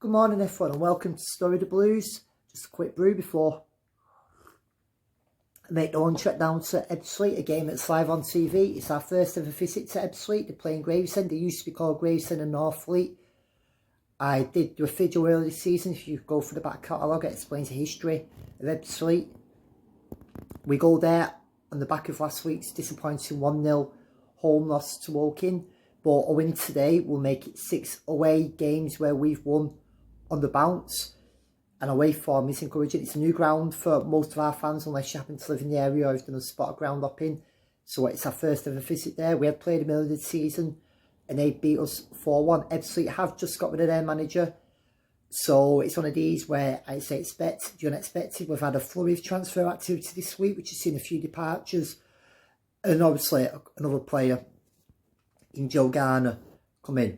Good morning everyone and welcome to Story of the Blues. Just a quick brew before I make the one trek down to Ebbsfleet, a game that's live on TV. It's our first ever visit to Ebbsfleet. They're playing Gravesend. They used to be called Gravesend and Northfleet. I did do a video earlier this season. If you go for the back catalogue, it explains the history of Ebbsfleet. We go there on the back of last week's disappointing 1-0 home loss to Woking. But a win today will make it 6 away games where we've won on the bounce, and away form is encouraging. It's a new ground for most of our fans unless you happen to live in the area or have done a spot of ground hopping. So it's our first ever visit there. We had played them earlier this season and they beat us 4-1. Ebbsfleet have just got rid of their manager, so it's one of these where I say expect the unexpected. We've had a flurry of transfer activity this week, which has seen a few departures, and obviously another player in Joe Garner come in.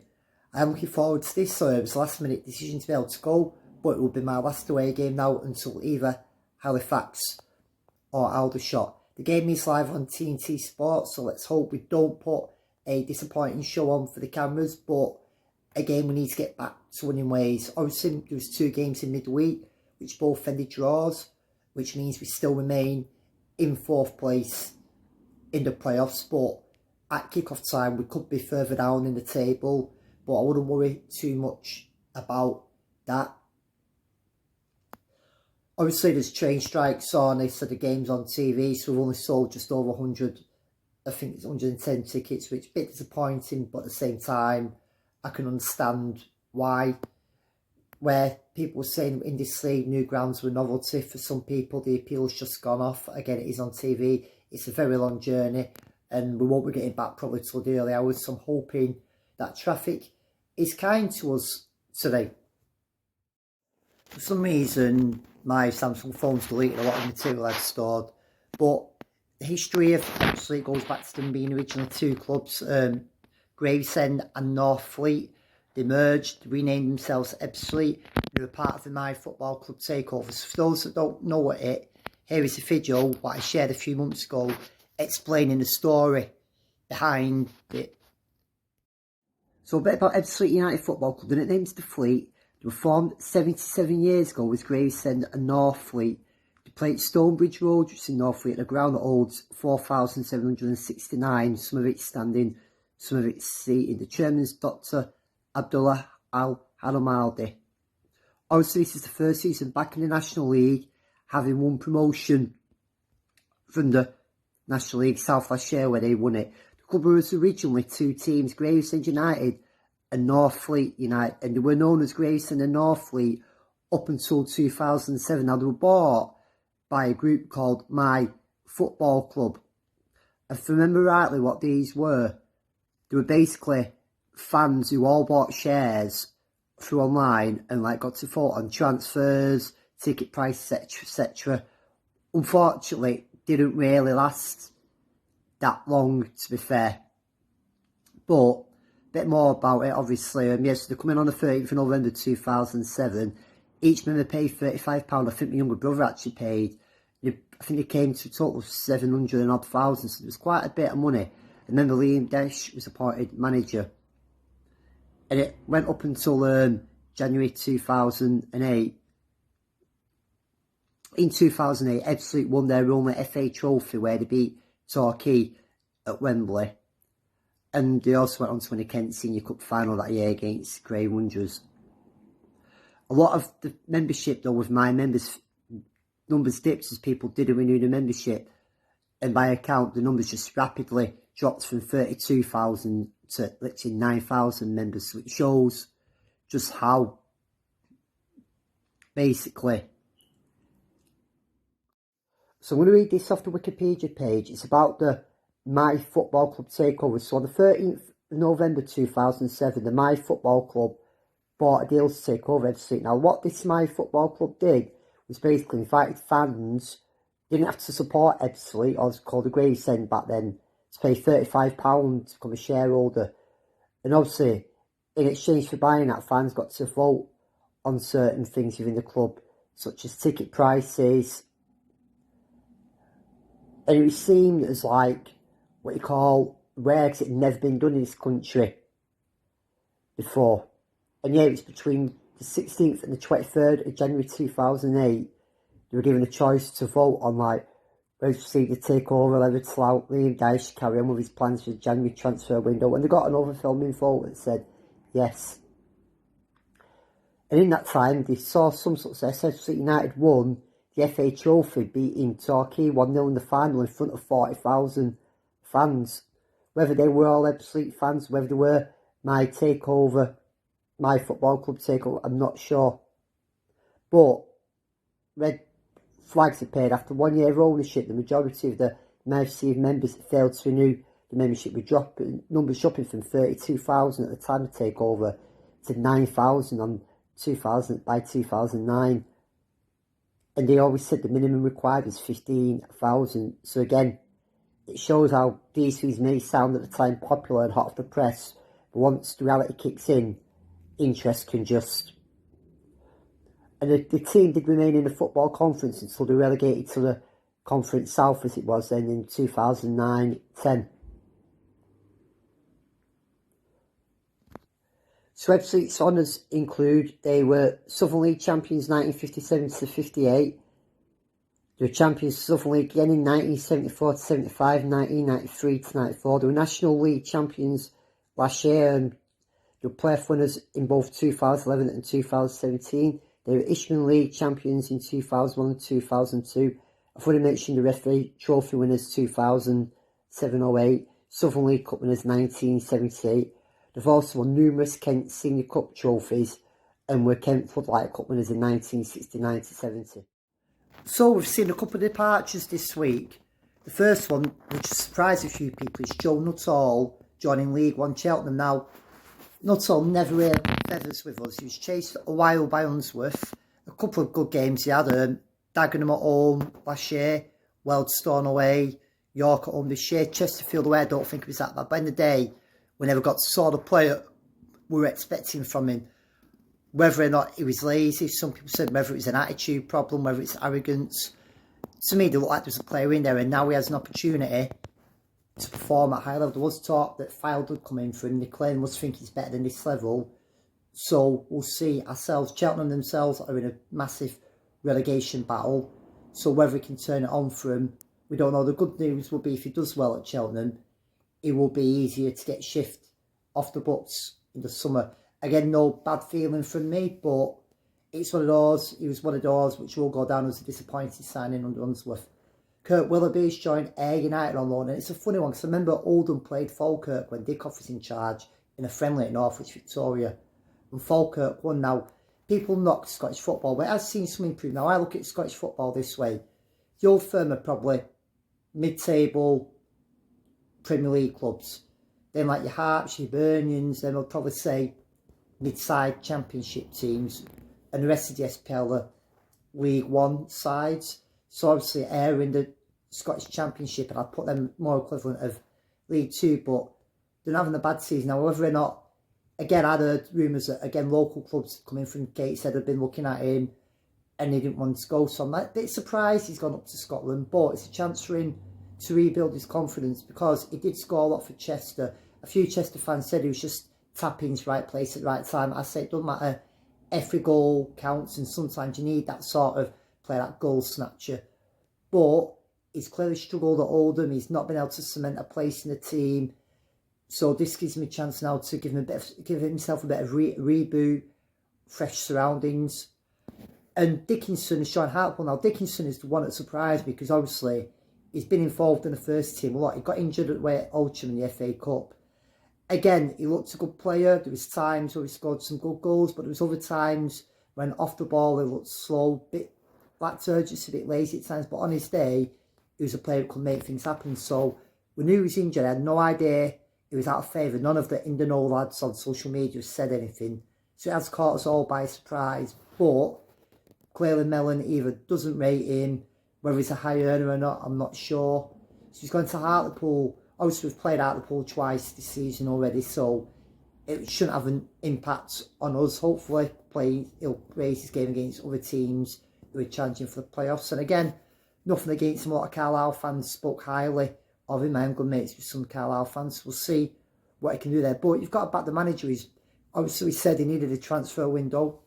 I'm looking forward to this. So it was a last minute decision to be able to go, but it will be my last away game now until either Halifax or Aldershot. The game is live on TNT Sports, so let's hope we don't put a disappointing show on for the cameras, but again we need to get back to winning ways. Obviously there was 2 games in midweek which both ended draws, which means we still remain in 4th place in the playoffs, but at kick-off time we could be further down in the table. But I wouldn't worry too much about that. Obviously, there's train strikes on. They said the game's on TV, so we've only sold just over 100. I think it's 110 tickets, which is a bit disappointing. But at the same time, I can understand why. Where people were saying in this league, new grounds were novelty. For some people, the appeal's just gone off. Again, it is on TV. It's a very long journey, and we won't be getting back probably till the early hours. So I'm hoping that traffic is kind to us today. For some reason, my Samsung phone's deleted a lot of material I've stored, but the history of Ebbsfleet goes back to them being originally 2 clubs, Gravesend and Northfleet. They merged, renamed themselves Ebbsfleet. They were part of the My Football Club takeover. So for those that don't know it, here is a video what I shared a few months ago explaining the story behind it. So a bit about Ebbsfleet United Football Club. They're nicknamed the Fleet. They were formed 77 years ago with Gravesend and Northfleet. They play at Stonebridge Road, which is in Northfleet, at a ground that holds 4,769. Some of it's standing, some of it's seated. The chairman's Dr. Abdullah Al-Haramaldi. Obviously, this is the first season back in the National League, having won promotion from the National League South last year where they won it. The club was originally 2 teams, Gravesend United and Northfleet United, and they were known as Gravesend and Northfleet up until 2007. Now they were bought by a group called My Football Club. If I remember rightly what these were, they were basically fans who all bought shares through online and got to vote on transfers, ticket prices, etc. Unfortunately, didn't really last that long, to be fair. But a bit more about it, obviously. Yes, they're coming on the 13th of November 2007. Each member paid £35. I think my younger brother actually paid. I think they came to a total of 700 and odd thousand, so it was quite a bit of money. And then Liam Desch was appointed manager. And it went up until January 2008. In 2008, Ebbsfleet won their only FA trophy where they beat Torquay at Wembley, and they also went on to win a Kent Senior Cup final that year against Grey Wanderers. A lot of the membership, though, with my numbers dipped as people didn't renew the membership, and by account the numbers just rapidly dropped from 32,000 to literally 9,000 members. So it shows just how basically. So I'm going to read this off the Wikipedia page. It's about the My Football Club takeover. So on the 13th of November 2007, the My Football Club bought a deal to take over Ebbsfleet. Now, what this My Football Club did was basically invited fans, didn't have to support Ebbsfleet, or it was called the Gravesend back then, to pay £35 to become a shareholder. And obviously, in exchange for buying that, fans got to vote on certain things within the club, such as ticket prices. And it seemed as what you call rare, because it had never been done in this country before. And yeah, it's between the 16th and the 23rd of January 2008, they were given a choice to vote on like whether to take over, whether to allow Liam Dyche to carry on with his plans for the January transfer window. And they got an overwhelming vote that said yes. And in that time, they saw some success. Ebbsfleet United won the FA Trophy, beating Torquay 1-0 in the final in front of 40,000 fans. Whether they were all Ebbsfleet fans, whether they were my takeover, my football club takeover, I'm not sure. But red flags appeared after 1 year of ownership. The majority of the MFC members that failed to renew the membership were dropping, numbers dropping from 32,000 at the time of takeover to 9,000 on 2000 by 2009. And they always said the minimum required was 15,000. So again, it shows how these things may sound at the time popular and hot off the press, but once the reality kicks in, interest can just... And the team did remain in the football conference until they relegated to the Conference South, as it was then in 2009-10. So Ebbsfleet's honours include, they were Southern League champions 1957-58. They were champions of Southern League again in 1974-75, 1993-94. They were National League champions last year, and they were playoff winners in both 2011 and 2017. They were Ishman League champions in 2001 and 2002. I've already mentioned the referee trophy winners 2007-08, Southern League Cup winners 1978. They've also won numerous Kent Senior Cup trophies and were Kent Floodlight Cup winners in 1969-70. So we've seen a couple of departures this week. The first one, which surprised a few people, is Joe Nuttall joining League One Cheltenham. Now, Nuttall never aired feathers with us. He was chased a while by Unsworth. A couple of good games he had. Dagenham at home last year, Wealdstone away, York at home this year, Chesterfield away. I don't think it was that bad. But in the day, we never got the sort of player we were expecting from him. Whether or not he was lazy, some people said whether it was an attitude problem, whether it's arrogance. To me, they looked like there was a player in there, and now he has an opportunity to perform at high level. There was talk that Fylde would come in for him. Nick must think he's better than this level. So we'll see ourselves. Cheltenham themselves are in a massive relegation battle. So whether he can turn it on for him, we don't know. The good news will be if he does well at Cheltenham, it will be easier to get shift off the books in the summer. Again, no bad feeling from me, but it's one of those. He was one of those which will go down as a disappointing signing under Unsworth. Kurt Willoughby's joined Ayr United on loan, and it's a funny one because I remember Oldham played Falkirk when Dickoff was in charge in a friendly at Northwich Victoria, and Falkirk won. Now, people knock Scottish football, but I've seen some improvement. Now, I look at Scottish football this way. The Old Firm are probably mid-table Premier League clubs. Then like your Hearts, your Burnians, then I'll probably say mid-side Championship teams, and the rest of the SPL are League One sides. So obviously Ayr in the Scottish Championship, and I'd put them more equivalent of League Two, but they're not having a bad season. Now, whether or not, again, I heard rumours that, again, local clubs coming from Gateshead have been looking at him and he didn't want to go. So I'm a bit surprised he's gone up to Scotland, but it's a chance for him to rebuild his confidence because he did score a lot for Chester. A few Chester fans said he was just tapping his right place at the right time. I say it doesn't matter. Every goal counts, and sometimes you need that sort of play, that goal snatcher. But he's clearly struggled at Oldham. He's not been able to cement a place in the team. So this gives him a chance now to give himself a bit of reboot, fresh surroundings. And Dickinson is Sean Hartwell. Now, Dickinson is the one that surprised me because obviously he's been involved in the first team a lot. He got injured at Oldham in the FA Cup. Again, he looked a good player. There was times where he scored some good goals, but there was other times when off the ball he looked slow, bit lacked urgency, a bit lazy at times. But on his day, he was a player who could make things happen. So we knew he was injured. I had no idea he was out of favour. None of the in-the-know lads on social media said anything. So it has caught us all by surprise. But clearly Mellon either doesn't rate him, whether he's a high earner or not, I'm not sure. So he's going to Hartlepool. Obviously, we've played Hartlepool twice this season already, so it shouldn't have an impact on us. Hopefully, he'll raise his game against other teams who are challenging for the playoffs. And again, nothing against him. A lot of Carlisle fans spoke highly of him. I'm good mates with some Carlisle fans. We'll see what he can do there. But you've got to back the manager. Obviously, he said he needed a transfer window.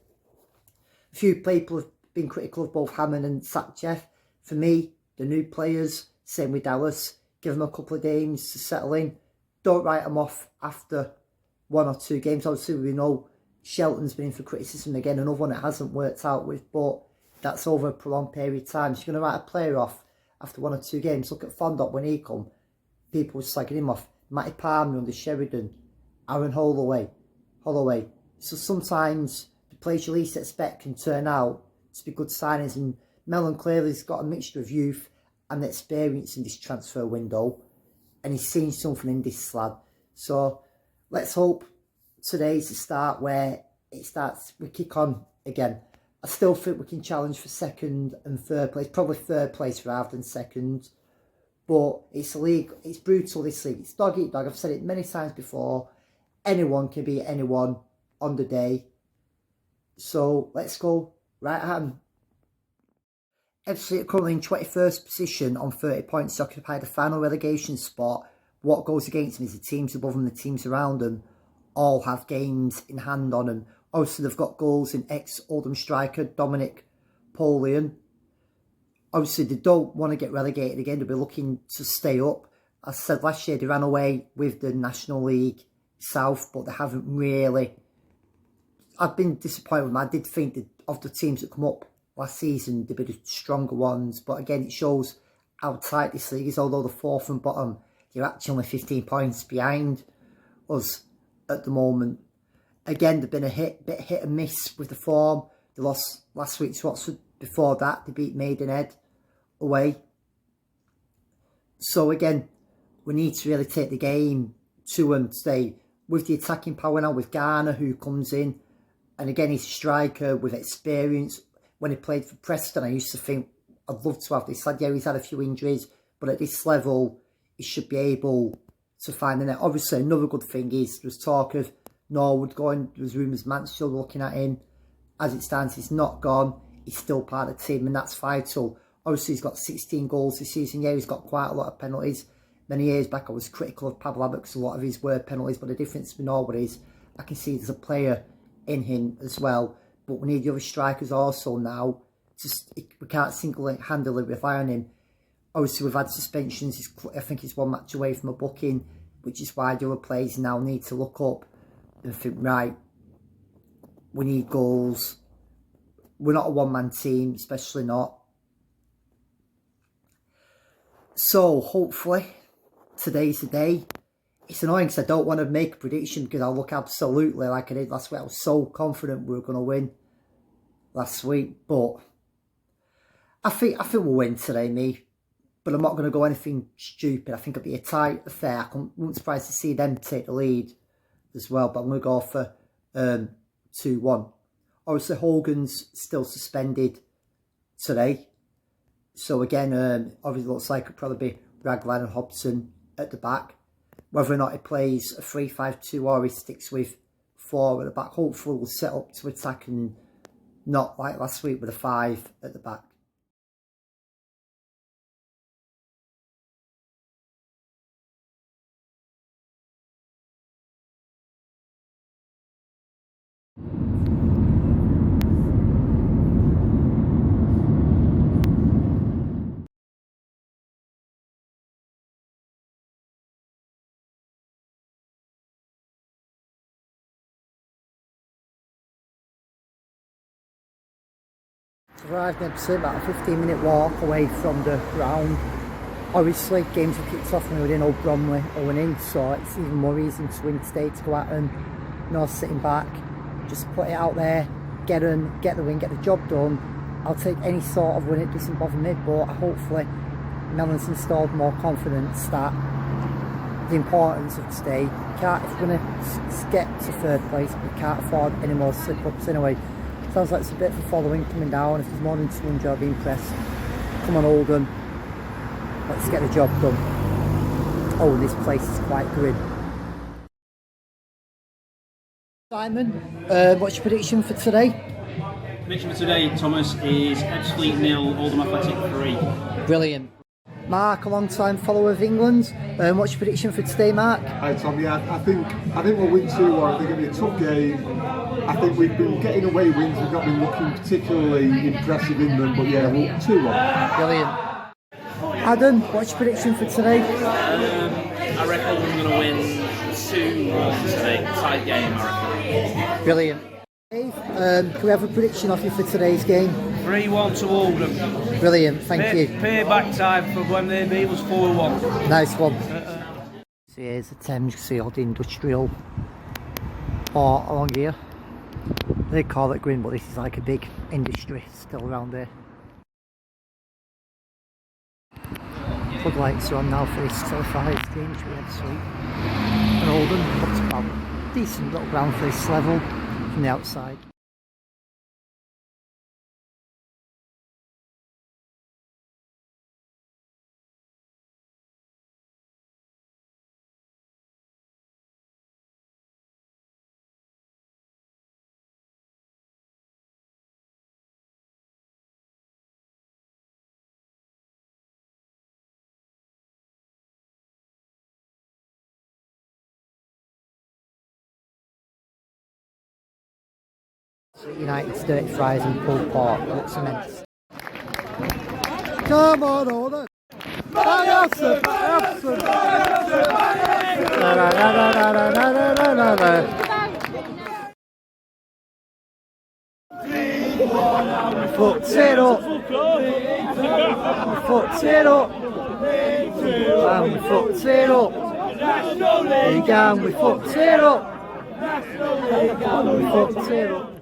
A few people have been critical of both Hammond and Satchev. For me, the new players, same with Dallas, give them a couple of games to settle in. Don't write them off after 1 or 2 games. Obviously, we know Shelton's been in for criticism again, another one it hasn't worked out with, but that's over a prolonged period of time. So you're going to write a player off after 1 or 2 games. Look at Fondop when he come. People were slagging him off. Matty Palmer under Sheridan. Aaron Holloway. So sometimes the players you least expect can turn out to be good signings. And Mellon clearly's got a mixture of youth and experience in this transfer window. And he's seen something in this lad. So let's hope today's the start where we kick on again. I still think we can challenge for 2nd and 3rd place. Probably 3rd place rather than 2nd. But it's a league, it's brutal this league. It's dog eat dog. I've said it many times before. Anyone can beat anyone on the day. So let's go right hand. Ebbsfleet are currently in 21st position on 30 points to occupy the final relegation spot. What goes against them is the teams above them, the teams around them, all have games in hand on them. Obviously, they've got goals in ex-Oldham striker Dominic Polian. Obviously, they don't want to get relegated again. They'll be looking to stay up. As I said last year, they ran away with the National League South, but they haven't really. I've been disappointed with them. I did think that of the teams that come up last season, they'd be the stronger ones. But again, it shows how tight this league is. Although the 4th and bottom, you're actually only 15 points behind us at the moment. Again, they've been a bit hit and miss with the form. They lost last week to Oxford. Before that, they beat Maidenhead away. So again, we need to really take the game to them today. With the attacking power now, with Garner who comes in. And again, he's a striker with experience. When he played for Preston, I used to think, I'd love to have this lad. Yeah, he's had a few injuries. But at this level, he should be able to find the net. Obviously, another good thing is, there was talk of Norwood going. There was rumours Mansfield looking at him. As it stands, he's not gone. He's still part of the team, and that's vital. Obviously, he's got 16 goals this season. Yeah, he's got quite a lot of penalties. Many years back, I was critical of Pavel Abbott because a lot of his were penalties. But the difference with Norwood is, I can see there's a player in him as well. But we need the other strikers also now. We can't single-handedly rely on him. Obviously, we've had suspensions. I think he's 1 match away from a booking, which is why the other players now need to look up and think, right, we need goals. We're not a one-man team, especially not. So, hopefully, today's the day. It's annoying because I don't want to make a prediction because I'll look absolutely like I did last week. I was so confident we were going to win last week. But I think we'll win today, me. But I'm not going to go anything stupid. I think it'll be a tight affair. I wouldn't be surprised to see them take the lead as well. But I'm going to go for 2-1. Obviously, Hogan's still suspended today. So again, obviously looks like it'll probably be Raglan and Hobson at the back. Whether or not he plays a 3-5-2 or he sticks with 4 at the back. Hopefully we'll set up to attack and not like last week with a 5 at the back. Arrived in Ebbsfleet, about a 15-minute walk away from the ground. Obviously, games have kicked off and we were in Old Bromley 0-in, so it's even more reason to win today, to go out and not sitting back, just put it out there, get the win, get the job done. I'll take any sort of win, it doesn't bother me, but hopefully Mellon's installed more confidence that the importance of today. If we're going to get to 3rd place, we can't afford any more slip-ups anyway. Sounds like it's a bit of a following coming down. If there's more than 200, I'll be impressed. Come on, Oldham. Let's get the job done. Oh, this place is quite grim. Simon, what's your prediction for today? Prediction for today, Thomas, is Ebbsfleet 0, Oldham Athletic 3. Brilliant. Mark, a long-time follower of England. What's your prediction for today, Mark? Hi Tom, yeah, I think we'll win 2-1. I think it'll be a tough game. I think we've been getting away wins. We've not been looking particularly impressive in them, but yeah, we'll 2-1. Brilliant. Adam, what's your prediction for today? I reckon we're going to win 2-1 today. Tight game, I reckon. Brilliant. Dave, can we have a prediction off you for today's game? 3-1 to Oldham. Brilliant, thank you. Payback time for when they beat us 4-1. Nice one. So here's the Thames, you see all the industrial port along here. They call it green, but this is like a big industry still around there. Floodlights are on now for this televised game between Ebbsfleet and Oldham. Looks about decent little ground for this level from the outside. United's dirty fries and pulled pork, looks immense. Come on, Oldham! Fucks it up! Fucks it up! And we fucked it up! Again, we fucked it up! We fucked it up!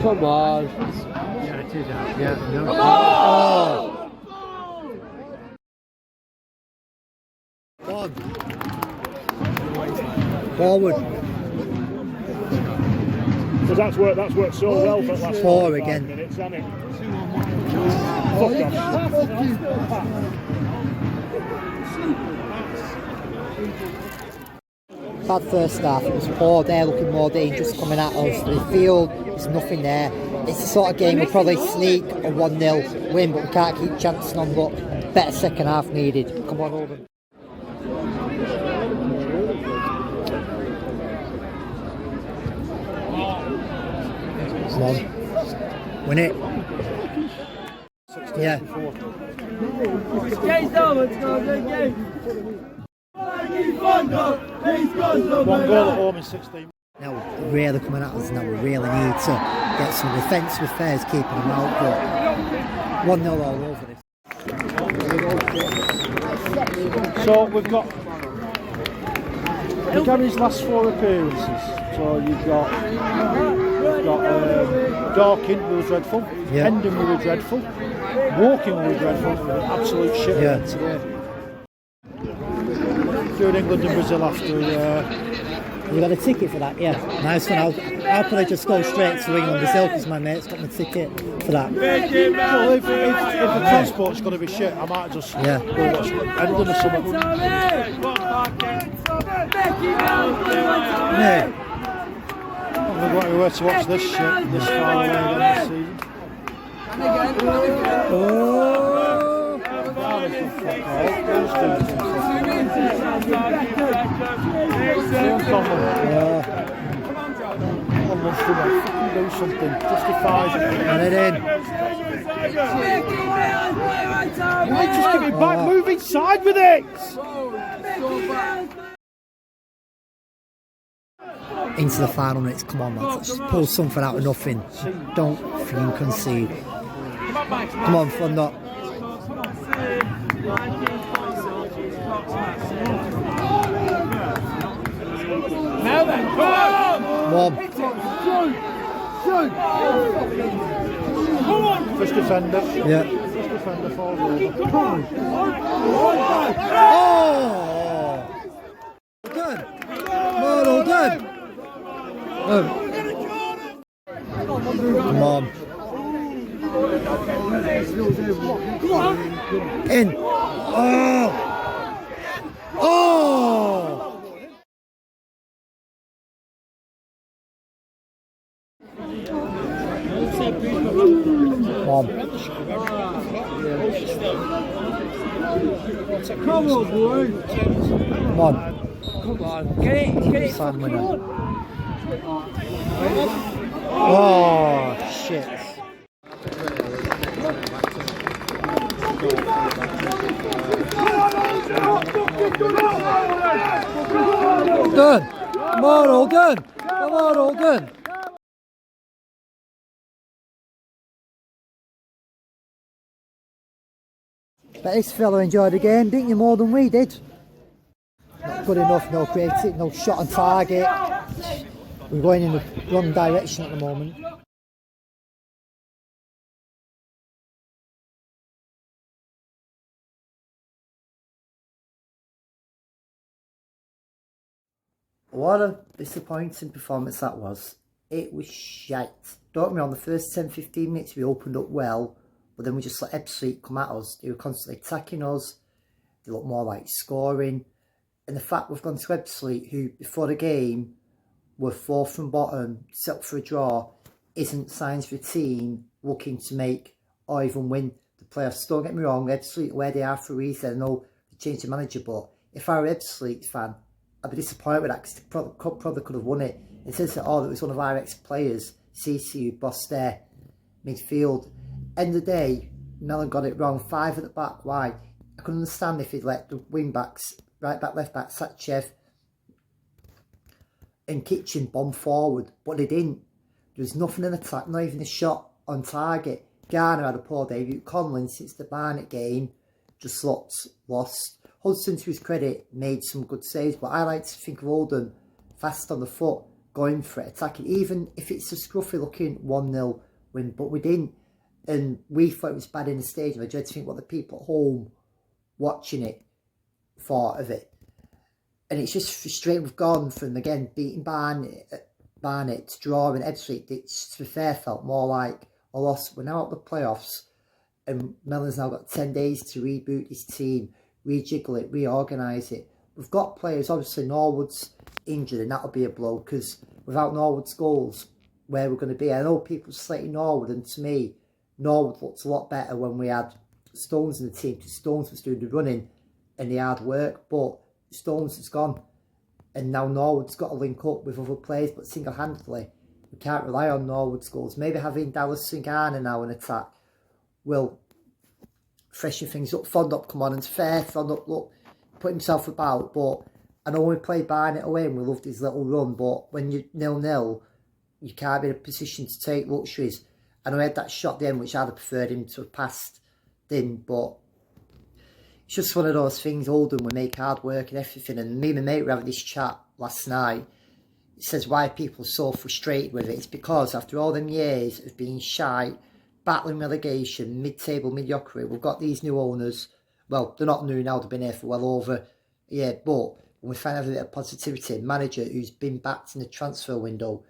Come on. Yeah, no. Oh. On. Forward. Because that's worked so well for the last 4 again. minutes, hasn't it? Fuck off. Bad first half, it was poor there, looking more dangerous coming at us. The field, there's nothing there. It's the sort of game we'll probably sneak a 1-0 win, but we can't keep chancing on, but better second half needed. Come on, Oldham. Come on. Win it. Yeah. One goal at home in 16. Now, really coming at us now, we really need to get some defensive affairs keeping them out, but 1-0 all over this. So we've got Gary's last 4 appearances. So you've got Dorking, who was dreadful. Yeah. Hendon, who was dreadful. Woking, who was dreadful. Absolute shit. Yeah. Today. Doing England and Brazil after. You got a ticket for that? Yeah. Nice one. I'll probably just go straight to England Brazil because my mate's got my ticket for that. Well, if the transport's going to be shit, I might just go watch Hendon or something. Yeah. I'm going to go anywhere to watch this shit this far away again this season. Do something, justifies it. Get it in. Why just give it back, move inside with it! Into the final minutes, come on lads, let's just pull something out of nothing. Don't freaking concede. Come on, fun up. Now then, come on. First defender. Yeah. First defender falls over. Oh! Done. Well done. Come on. In. Oh! Oh! Come on. Come on, boy. Come on. Come on. Get it. Sam winner. Oh, shit. Done. Come on, Oldham. Come on, Oldham. But this fella enjoyed the game, didn't you, more than we did? Not good enough, no creative, no shot on target. We're going in the wrong direction at the moment. What a disappointing performance that was. It was shite. Don't get me wrong, the first 10-15 minutes we opened up well, but then we just let Ebbsfleet come at us. They were constantly attacking us. They looked more like scoring. And the fact we've gone to Ebbsfleet, who before the game were 4th from bottom, set up for a draw, isn't signs for a team looking to make or even win the playoffs. Don't get me wrong, Ebbsfleet, where they are for a reason. I know they changed the manager, but if I were Ebbsfleet fan, I'd be disappointed with that because they probably could have won it. It says that, it was one of our ex-players, CC, who bossed their midfield. End of the day, Mellon got it wrong. 5 at the back, why? I couldn't understand if he'd let the wing-backs, right back, left back, Satchev and Kitchen bomb forward, but they didn't. There was nothing in attack, not even a shot on target. Garner had a poor debut. Conlon, since the Barnet game, just looked lost. Hudson, to his credit, made some good saves, but I like to think of Oldham fast on the foot, going for it, attacking, even if it's a scruffy looking 1-0 win, but we didn't. And we thought it was bad in the stadium. I dread to think what the people at home watching it thought of it. And it's just frustrating. We've gone from, again, beating Barnet to drawing Ebbsfleet. It's, to be fair, felt more like a loss. We're now at the playoffs, and Mellon's now got 10 days to reboot his team, rejiggle it, reorganise it. We've got players, obviously Norwood's injured, and that'll be a blow, because without Norwood's goals, where we're going to be. I know people slating Norwood, and to me, Norwood looked a lot better when we had Stones in the team, because Stones was doing the running and the hard work, but Stones is gone, and now Norwood's got to link up with other players, but single-handedly, we can't rely on Norwood's goals. Maybe having Dallas and Garner now in attack will freshen things up. Fondop come on, and it's fair, Fondop, look, put himself about, but I know when we played Barnet away and we loved his little run, but when you're 0-0, you can't be in a position to take luxuries. I know he had that shot then, which I'd have preferred him to have passed in, but it's just one of those things. Oldham, we make hard work and everything, and me and my mate were having this chat last night. It says why people are so frustrated with it. It's because after all them years of being shy, battling relegation, mid-table mediocrity, we've got these new owners. Well, they're not new now, they've been here for well over a year, but when we finally have a bit of positivity, manager who's been backed in the transfer window,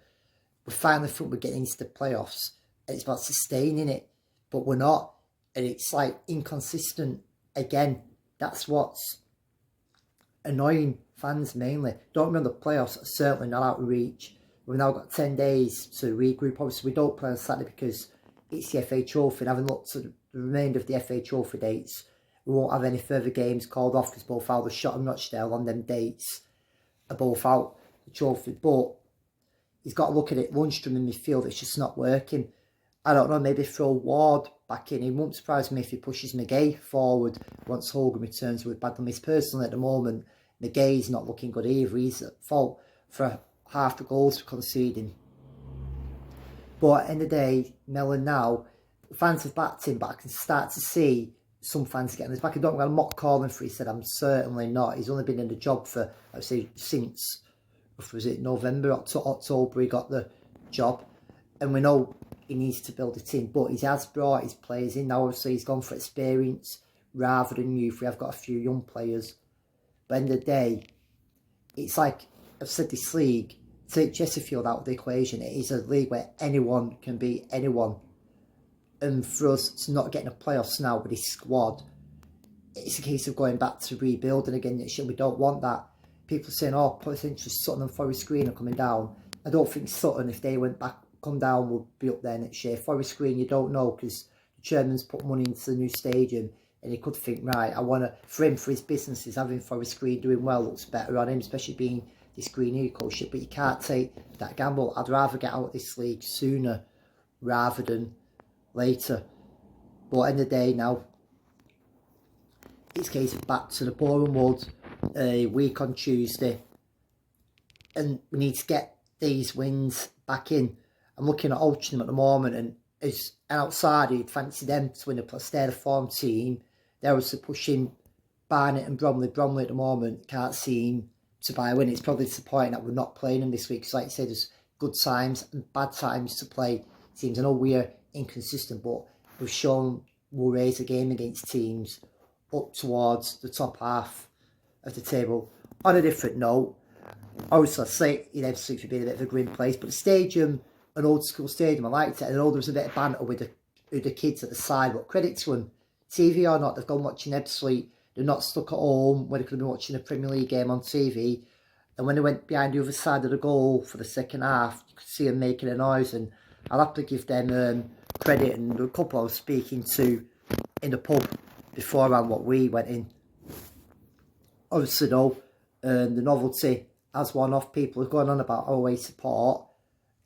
we finally think we're getting into the playoffs. It's about sustaining it, but we're not, and it's like inconsistent again. That's what's annoying fans mainly. Don't remember, the playoffs are certainly not out of reach. We've now got 10 days to regroup. Obviously we don't play on Saturday because it's the FA Trophy, and having looked at the remainder of the FA Trophy dates, we won't have any further games called off because both Aldershot and Rochdale on them dates are both out the trophy. But he's got to look at it. Lundstrom in midfield, it's just not working. I don't know, maybe throw Ward back in. It won't surprise me if he pushes McGay forward once Hogan returns with bad numbers. Personally, at the moment, McGay's not looking good either. He's at fault for half the goals we're conceding. But at the end of the day, Mellon now, fans have backed him, but I can start to see some fans getting his back. I don't want to mock calling for, he said, I'm certainly not. He's only been in the job for, I would say, since, was it November, October, he got the job. And we know he needs to build a team, but he has brought his players in. Now, obviously, he's gone for experience rather than youth. We have got a few young players. But at the end of the day, it's like, I've said this league, take Chesterfield out of the equation. It is a league where anyone can beat anyone. And for us to not get in the playoffs now with this squad, it's a case of going back to rebuilding again next year. We don't want that. People saying, oh, put us into Sutton and Forest Green are coming down. I don't think Sutton, if they went back, come down, would be up there next year. Forest Green, you don't know, because the chairman's put money into the new stadium, and he could think, right, I want to, for him, for his businesses, having Forest Green doing well looks better on him, especially being this green eco-ship. But you can't take that gamble. I'd rather get out of this league sooner rather than later. But at the end of the day now, it's a case of back to the Boreham Wood a week on Tuesday, and we need to get these wins back in. I'm looking at Oldham at the moment, and as an outsider, you'd fancy them to win plus they're the form team. They're also pushing Barnet and Bromley. Bromley at the moment can't seem to buy a win. It's probably disappointing that we're not playing them this week, because like I say, there's good times and bad times to play teams. I know we're inconsistent, but we've shown we'll raise a game against teams up towards the top half of the table. On a different note, also I say Ebbsfleet for being a bit of a grim place, but the stadium, an old school stadium, I liked it. I know there was a bit of banter with the kids at the side, but credit to them, TV or not, they've gone watching Ebbsfleet. They're not stuck at home where they could have been watching a Premier League game on TV. And when they went behind the other side of the goal for the second half, you could see them making a noise, and I'll have to give them credit. And a couple I was speaking to in the pub beforehand what we went in. Obviously though, the novelty has worn off. People are going on about away support,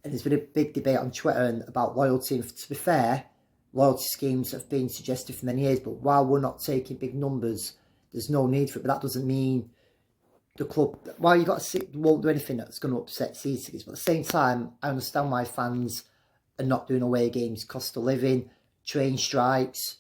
and there's been a big debate on Twitter and about loyalty. And to be fair, loyalty schemes have been suggested for many years, but while we're not taking big numbers, there's no need for it. But that doesn't mean the club, while you got to see, won't do anything that's going to upset season tickets. But at the same time, I understand why fans are not doing away games. Cost of living, train strikes,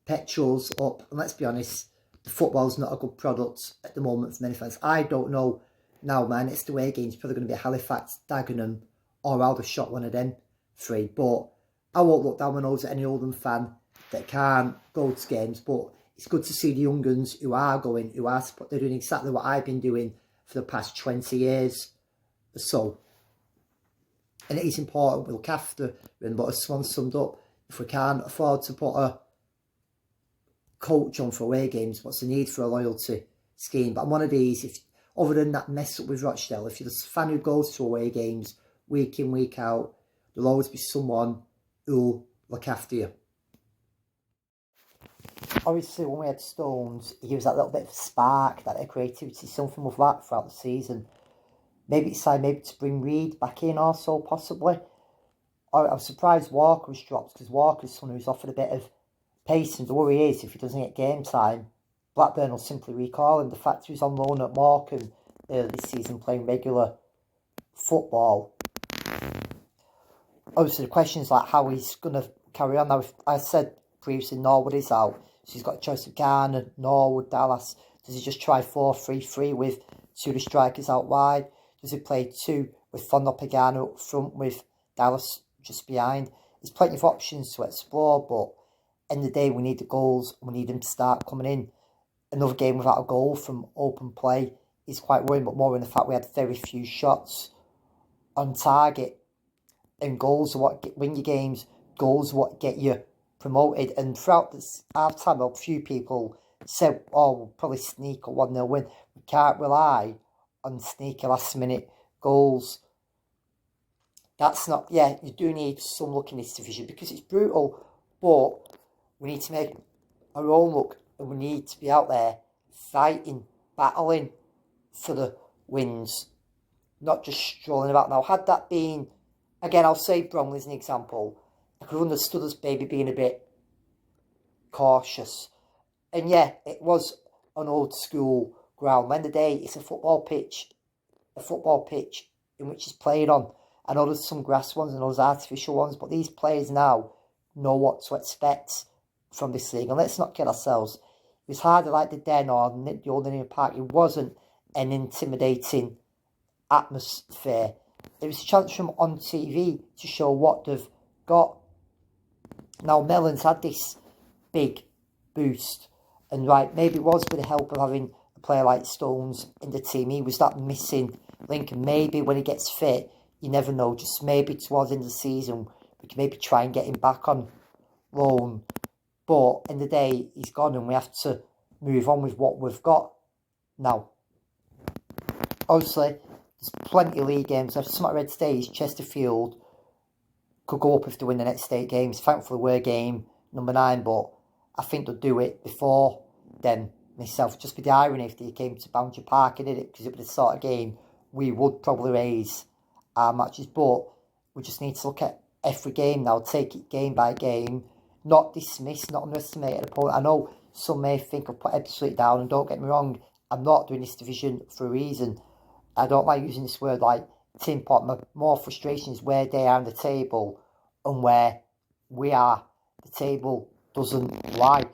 petrol's up, and let's be honest, the football's not a good product at the moment for many fans. I don't know now, man. It's the away game's probably going to be Halifax, Dagenham, or I'll have shot one of them three. But I won't look down my nose at any Oldham fan that can't go to games. But it's good to see the young guns who are going, they're doing exactly what I've been doing for the past 20 years or so. And it is important we look after them. But as Swan summed up, if we can't afford to put a coach on for away games, what's the need for a loyalty scheme? But I'm one of these, if other than that mess up with Rochdale, if you're the fan who goes to away games week in, week out, there'll always be someone who'll look after you. Obviously, when we had Stones, he was that little bit of a spark, that creativity, something with that throughout the season. Maybe it's time to bring Reid back in also, possibly. I was surprised Walker was dropped, because Walker's someone who's offered a bit of pace, and the worry is if he doesn't get game time, Blackburn will simply recall him. The fact he was on loan at Morecambe early this season playing regular football. Obviously the question is like how he's going to carry on. Now, if I said previously Norwood is out, so he's got a choice of Garner, Norwood, Dallas. Does he just try 4-3-3 with two of the strikers out wide? Does he play two with Fondop and Garner up front with Dallas just behind? There's plenty of options to explore, but end of the day, we need the goals. We need them to start coming in. Another game without a goal from open play is quite worrying, but more in the fact we had very few shots on target. And goals are what win your games. Goals are what get you promoted. And throughout this half-time, a few people said, oh, we'll probably sneak a 1-0 win. We can't rely on sneaky last-minute goals. That's not... Yeah, you do need some luck in this division because it's brutal, but we need to make our own look, and we need to be out there fighting, battling for the wins, not just strolling about. Now, had that been, again, I'll say Bromley as an example, I could have understood us maybe being a bit cautious. And yeah, it was an old school ground. At the end of the day, it's a football pitch in which it's played on. I know there's some grass ones and those artificial ones, but these players now know what to expect from this league. And let's not kid ourselves. It was harder like the Den or the Old Indian Park. It wasn't an intimidating atmosphere. It was a chance from on TV to show what they've got. Now, Mellon's had this big boost. And right, maybe it was with the help of having a player like Stones in the team. He was that missing Lincoln. Maybe when he gets fit, you never know, just maybe towards the end of the season, we can maybe try and get him back on loan. But in the day, he's gone and we have to move on with what we've got now. Obviously, there's plenty of league games. I've something I read today is Chesterfield could go up if they win the next 8 games. Thankfully, we're game number 9, but I think they'll do it before then myself. Just be the irony if they came to Boundary Park and did it, because it would be the sort of game we would probably raise our matches. But we just need to look at every game now, take it game by game, not dismiss, not underestimate an opponent. I know some may think I've put Ebbsfleet down, and don't get me wrong, I'm not doing this division for a reason. I don't like using this word like tin pot. My more frustration is where they are on the table and where we are. The table doesn't lie.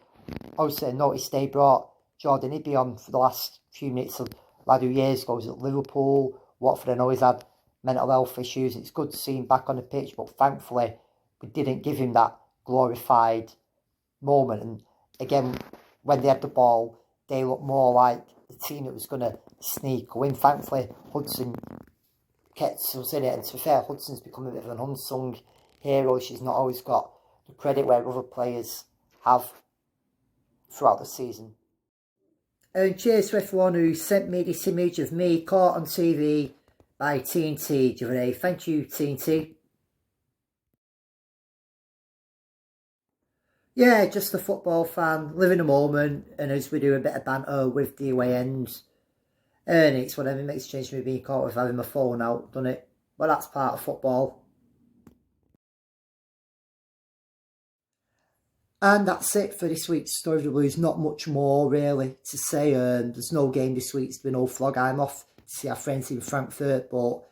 Obviously, I noticed they brought Jordan Ibby on for the last few minutes. A lad who years ago was at Liverpool, Watford. I know he's had mental health issues. It's good to see him back on the pitch, but thankfully we didn't give him that glorified moment. And again, when they had the ball, they looked more like the team that was going to sneak a win. Thankfully, Hudson kept us in it, and to be fair, Hudson's become a bit of an unsung hero. She's not always got the credit where other players have throughout the season. And cheers to everyone who sent me this image of me caught on TV by TNT the other day. Thank you, TNT. Yeah, just a football fan, living a moment, and as we do a bit of banter with the away ends, and it's whatever makes a change for me being caught with having my phone out, doesn't it? But that's part of football. And that's it for this week's Story of the Blues. Not much more really to say. There's no game this week. There's been no flog. I'm off to see our friends in Frankfurt, but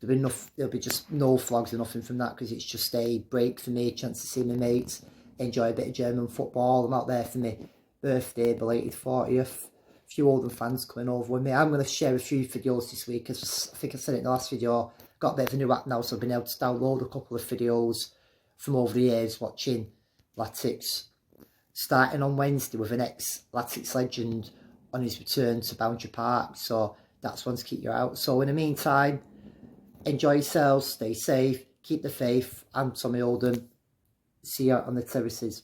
there'll be just no flogs or nothing from that, because it's just a break for me, a chance to see my mates, enjoy a bit of German football. I'm out there for my birthday, belated 40th. A few Oldham fans coming over with me. I'm going to share a few videos this week, because I think I said it in the last video. Got a bit of a new app now, so I've been able to download a couple of videos from over the years watching Latics, starting on Wednesday with an ex-Latics legend on his return to Boundary Park. So that's one to keep you out. So in the meantime, enjoy yourselves, stay safe, keep the faith. I'm Tommy Oldham. See you on the terraces.